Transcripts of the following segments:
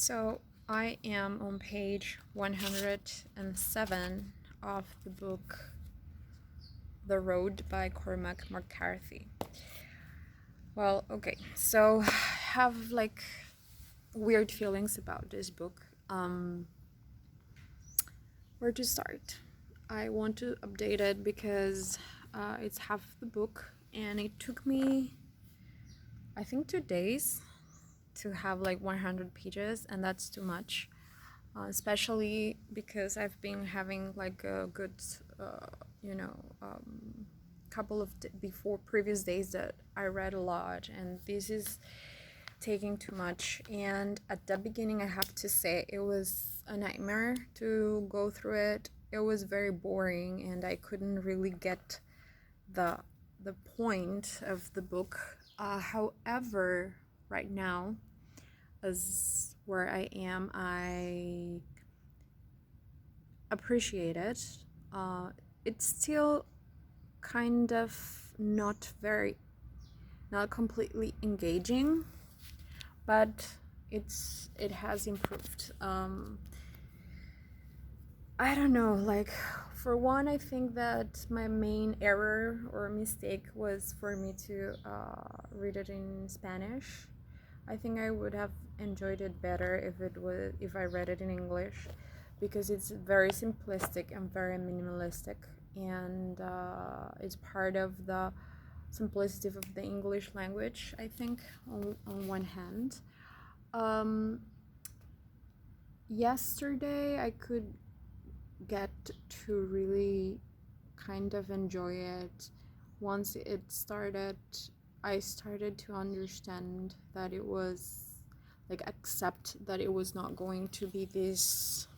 So I am on page 107 of the book The Road by Cormac McCarthy. Well, okay, so I have like weird feelings about this book. Where to start? I want to update it because it's half the book and it took me, I think, 2 days to have like 100 pages, and that's too much. Especially because I've been having like a good, couple of previous days that I read a lot, and this is taking too much. And at the beginning, I have to say it was a nightmare to go through it. It was very boring, and I couldn't really get the point of the book. However, right now, as where I am, I appreciate it. It's still kind of not completely engaging, but it has improved. I don't know, like, for one, I think that my main error or mistake was for me to read it in Spanish. I think I would have enjoyed it better if I read it in English, because it's very simplistic and very minimalistic, and it's part of the simplicity of the English language, I think, on one hand. Yesterday I could get to really kind of enjoy it. Once it started, I started to understand that it was like, accept that it was not going to be this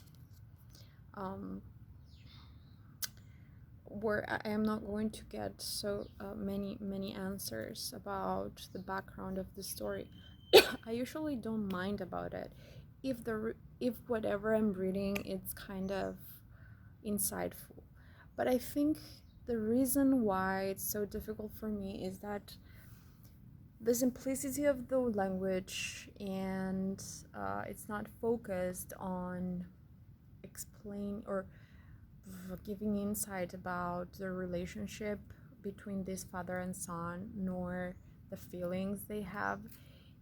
where I am not going to get so many answers about the background of the story. I usually don't mind about it if whatever I'm reading, it's kind of insightful. But I think the reason why it's so difficult for me is that the simplicity of the language, and it's not focused on explain or giving insight about the relationship between this father and son, nor the feelings they have.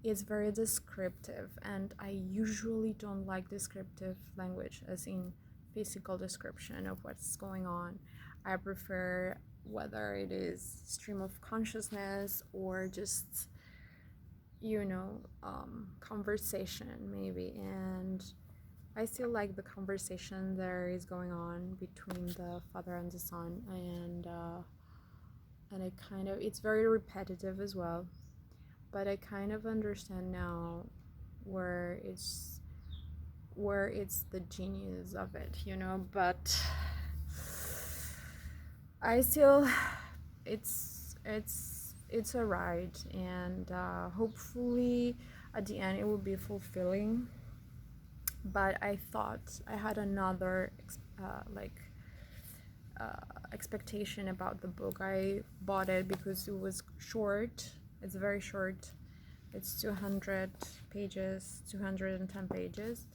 It's very descriptive, and I usually don't like descriptive language, as in physical description of what's going on. I prefer whether it is stream of consciousness or just conversation maybe. And I still like the conversation there is going on between the father and the son, and I kind of, it's very repetitive as well, but I kind of understand now where it's the genius of it, but I still, it's a ride, and hopefully at the end it will be fulfilling. But I thought I had another expectation about the book. I bought it because it was short. It's very short. It's 200 pages, 210 pages,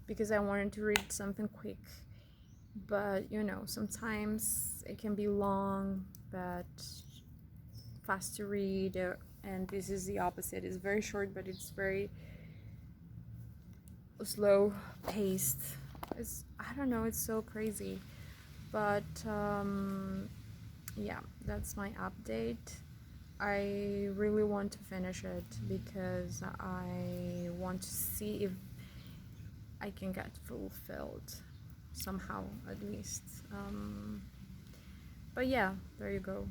because I wanted to read something quick. But sometimes it can be long but fast to read, and this is the opposite. It's very short, but it's very slow paced. I don't know, it's so crazy. But yeah, that's my update. I really want to finish it because I want to see if I can get fulfilled somehow, at least. But yeah, there you go.